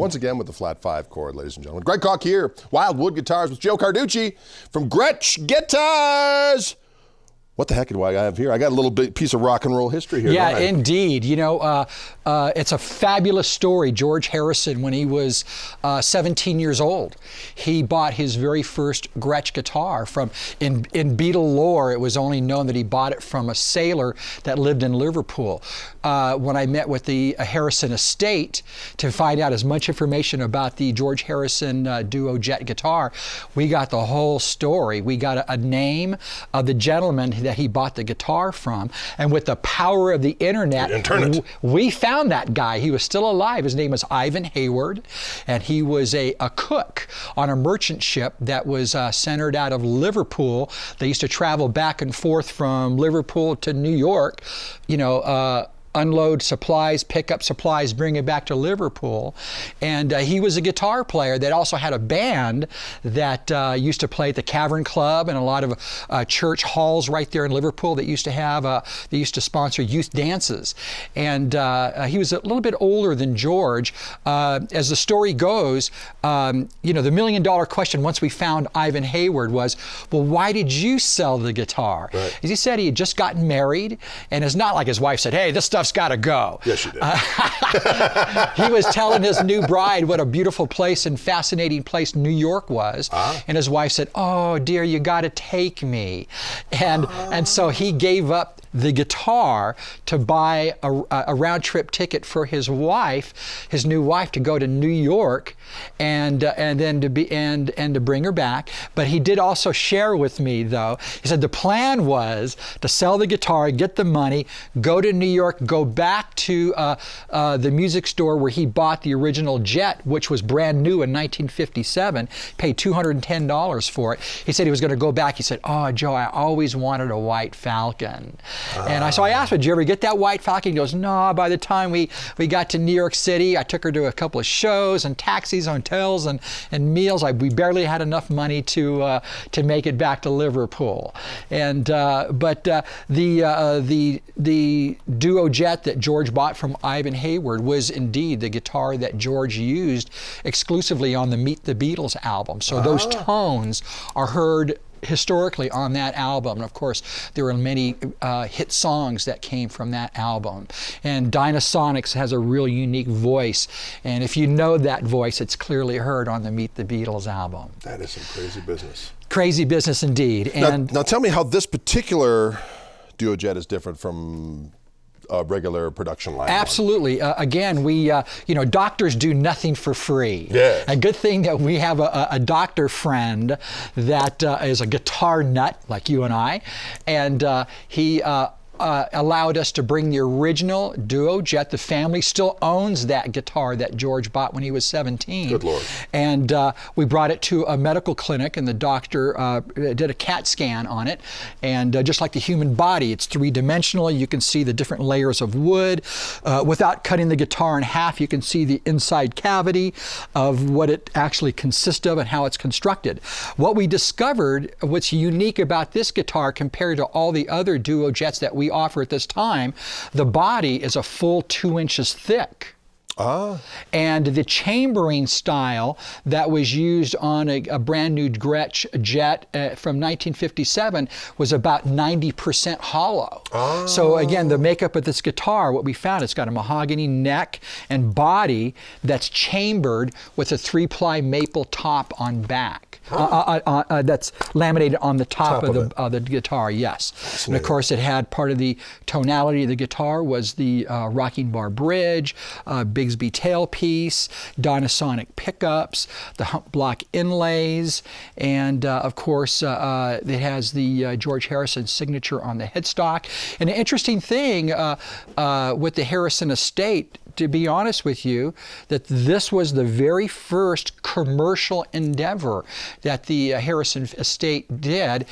Once again with the flat 5 chord, ladies and gentlemen. Greg Koch here, Wildwood Guitars with Joe Carducci from Gretsch Guitars. What the heck do I have here? I got a little piece of rock and roll history here. Yeah, indeed. You know, it's a fabulous story. George Harrison, when he was 17 years old, he bought his very first Gretsch guitar from, in Beatle lore, it was only known that he bought it from a sailor that lived in Liverpool. When I met with the Harrison estate to find out as much information about the George Harrison Duo Jet guitar, we got the whole story. We got a name of the gentleman that he bought the guitar from, and with the power of the internet, we found that guy. He was still alive. His name was Ivan Hayward, and he was a cook on a merchant ship that was centered out of Liverpool. They used to travel back and forth from Liverpool to New York, you know, unload supplies, pick up supplies, bring it back to Liverpool. And he was a guitar player that also had a band that used to play at the Cavern Club and a lot of church halls right there in Liverpool that used to have, they used to sponsor youth dances. And he was a little bit older than George. As the story goes, you know, the million-dollar question once we found Ivan Hayward was, well, why did you sell the guitar? Right. As he said, he had just gotten married, and it's not like his wife said, hey, this stuff's got to go. Yes, she did. He was telling his new bride what a beautiful place and fascinating place New York was. And his wife said, oh, dear, you got to take me. And so he gave up the guitar to buy a round-trip ticket for his wife, his new wife, to go to New York and then to bring her back. But he did also share with me, though, he said the plan was to sell the guitar, get the money, go to New York, go back to the music store where he bought the original Jet, which was brand new in 1957, paid $210 for it. He said he was going to go back. He said, oh, Joe, I always wanted a white Falcon. And so I asked him, did you ever get that white Falcon? He goes, no, by the time we got to New York City, I took her to a couple of shows and taxis, hotels, and meals. We barely had enough money to make it back to Liverpool. And but the Duo Jet that George bought from Ivan Hayward was indeed the guitar that George used exclusively on the Meet the Beatles album. So those tones are heard historically on that album. And of course, there are many hit songs that came from that album. And DynaSonic has a real unique voice. And if you know that voice, it's clearly heard on the Meet the Beatles album. That is some crazy business. Crazy business indeed. And now tell me how this particular Duo Jet is different from a regular production line. Absolutely. Again, we, you know, doctors do nothing for free. Yeah. A good thing that we have a doctor friend that is a guitar nut like you and I, and he allowed us to bring the original Duo Jet. The family still owns that guitar that George bought when he was 17. Good Lord. And we brought it to a medical clinic, and the doctor did a CAT scan on it. And just like the human body, it's three-dimensional. You can see the different layers of wood. Without cutting the guitar in half, you can see the inside cavity of what it actually consists of and how it's constructed. What we discovered, what's unique about this guitar compared to all the other Duo Jets that we offer at this time, the body is a full 2 inches thick. And the chambering style that was used on a brand new Gretsch Jet from 1957 was about 90% hollow. So again, the makeup of this guitar, what we found, it's got a mahogany neck and body that's chambered with a 3-ply maple top on back. That's laminated on the top of the guitar, yes. And of course, it had part of the tonality of the guitar was the rocking bar bridge, Bigsby tailpiece, DynaSonic pickups, the Hump-Block Inlays, and of course, it has the George Harrison signature on the headstock. And the interesting thing with the Harrison estate, to be honest with you, that this was the very first commercial endeavor that the Harrison estate did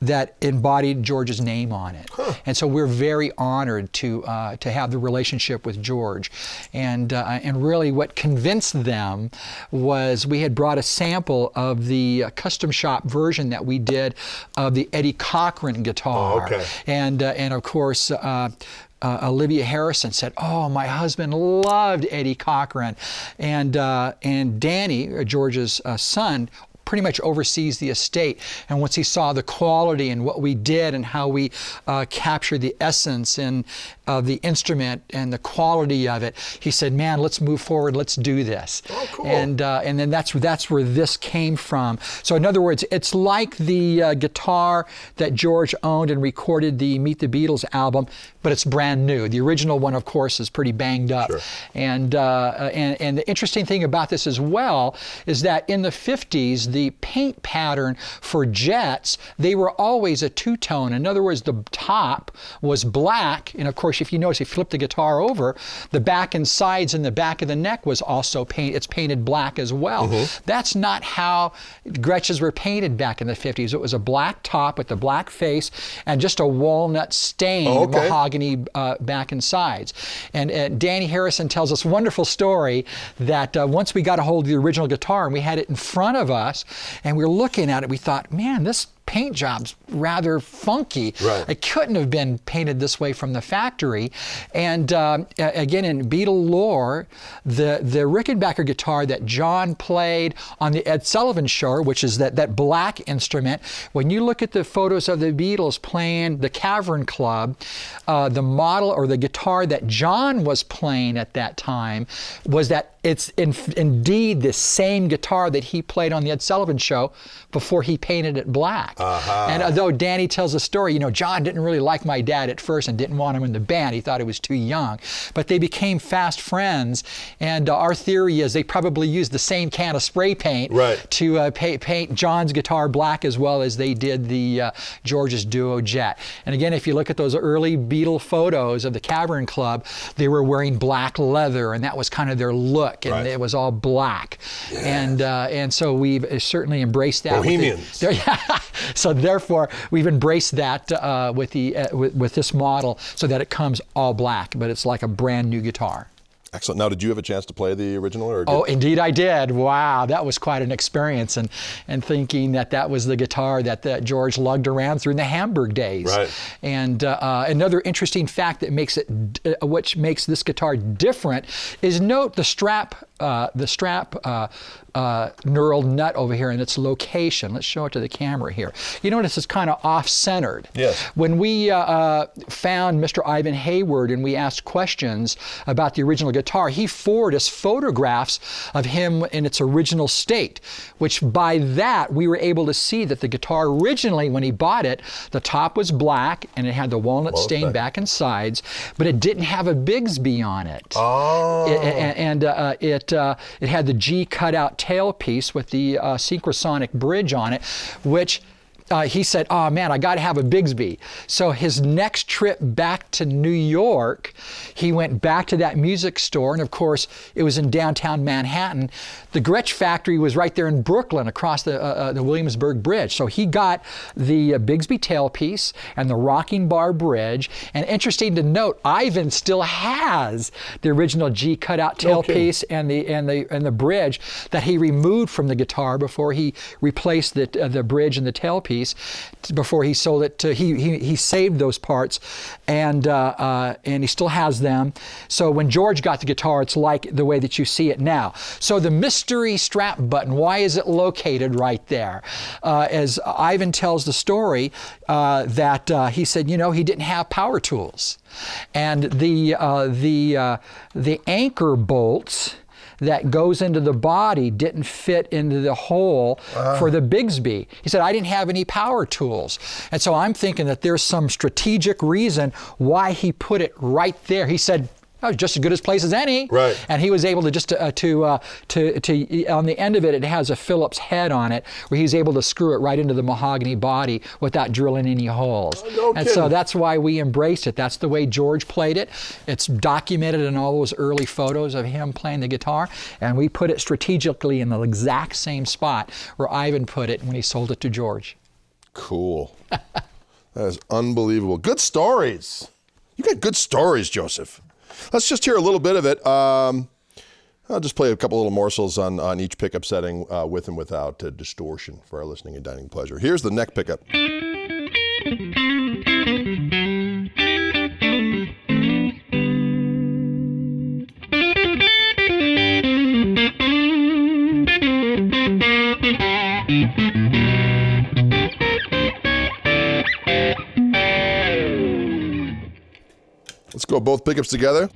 that embodied George's name on it. And so we're very honored to have the relationship with George. And really what convinced them was we had brought a sample of the custom shop version that we did of the Eddie Cochran guitar. And of course, Olivia Harrison said, "Oh, my husband loved Eddie Cochran," and Danny, George's son, pretty much oversees the estate. And once he saw the quality and what we did and how we captured the essence of the instrument and the quality of it, he said, "Man, let's move forward. Let's do this." Oh, cool. And then that's where this came from. So in other words, it's like the guitar that George owned and recorded the Meet the Beatles album, but it's brand new. The original one, of course, is pretty banged up. Sure. And the interesting thing about this as well is that in the 50s, the paint pattern for Jets, they were always a two-tone. In other words, the top was black, and of course, if you notice, if you flip the guitar over, the back and sides and the back of the neck was also painted. It's painted black as well. That's not how Gretsches were painted back in the 50s. It was a black top with the black face and just a walnut stain, mahogany back and sides. And Danny Harrison tells us a wonderful story that once we got a hold of the original guitar and we had it in front of us and we were looking at it, we thought, man, this paint job's rather funky. Right. It couldn't have been painted this way from the factory. And again, in Beatle lore, the Rickenbacker guitar that John played on the Ed Sullivan Show, which is that black instrument, when you look at the photos of the Beatles playing the Cavern Club, the model or the guitar that John was playing at that time was that it's indeed the same guitar that he played on the Ed Sullivan Show before he painted it black. And although Danny tells a story, John didn't really like my dad at first and didn't want him in the band. He thought he was too young. But they became fast friends. And our theory is they probably used the same can of spray paint to paint John's guitar black as well as they did the George's Duo Jet. And again, if you look at those early Beatle photos of the Cavern Club, they were wearing black leather, and that was kind of their look, and it was all black. And so we've certainly embraced that. Bohemians. So therefore, we've embraced that with this model so that it comes all black, but it's like a brand new guitar. Excellent. Now, did you have a chance to play the original? Oh, indeed I did. Wow, that was quite an experience, and thinking that was the guitar that George lugged around through the Hamburg days. Right. And another interesting fact that makes it, which makes this guitar different, is note the strap knurled nut over here and its location. Let's show it to the camera here. You notice it's kind of off-centered. Yes. When we found Mr. Ivan Hayward and we asked questions about the original guitar, he forwarded us photographs of him in its original state, which by that we were able to see that the guitar originally, when he bought it, the top was black and it had the walnut stain back and sides, but it didn't have a Bigsby on it. Oh. It had the G cutout tailpiece with the Synchrosonic bridge on it, which he said, "Oh man, I got to have a Bigsby." So his next trip back to New York, he went back to that music store, and of course, it was in downtown Manhattan. The Gretsch factory was right there in Brooklyn, across the Williamsburg Bridge. So he got the Bigsby tailpiece and the rocking bar bridge. And interesting to note, Ivan still has the original G cutout tailpiece and the bridge that he removed from the guitar before he replaced the bridge and the tailpiece. Before he sold it to, he saved those parts, and he still has them. So when George got the guitar, it's like the way that you see it now. So the mystery strap button, why is it located right there? As Ivan tells the story, that he said, he didn't have power tools, and the anchor bolts that goes into the body didn't fit into the hole for the Bigsby. He said, I didn't have any power tools. And so I'm thinking that there's some strategic reason why he put it right there. He said, that was just as good a place as any. Right. And he was able to on the end of it, it has a Phillips head on it, where he's able to screw it right into the mahogany body without drilling any holes. No and kidding. so that's why we embraced it. That's the way George played it. It's documented in all those early photos of him playing the guitar, and we put it strategically in the exact same spot where Ivan put it when he sold it to George. Cool. That is unbelievable. Good stories. You got good stories, Joseph. Let's just hear a little bit of it. I'll just play a couple little morsels on each pickup setting with and without distortion for our listening and dining pleasure. Here's the neck pickup. both pickups together.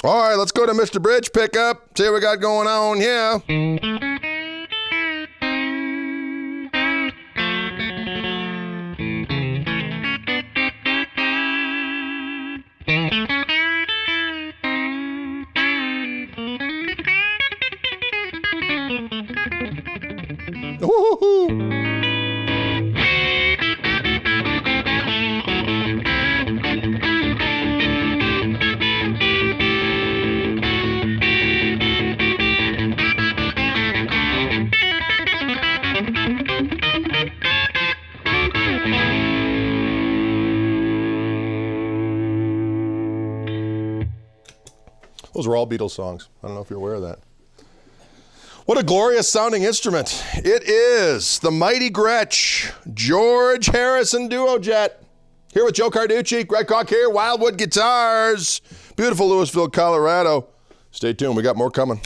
All right, let's go to Mr. Bridge pickup. See what we got going on here. Woo-hoo-hoo. Those were all Beatles songs. I don't know if you're aware of that. What a glorious sounding instrument. It is the mighty Gretsch George Harrison Duo Jet. Here with Joe Carducci, Greg Koch here, Wildwood Guitars, beautiful Louisville, Colorado. Stay tuned, we got more coming.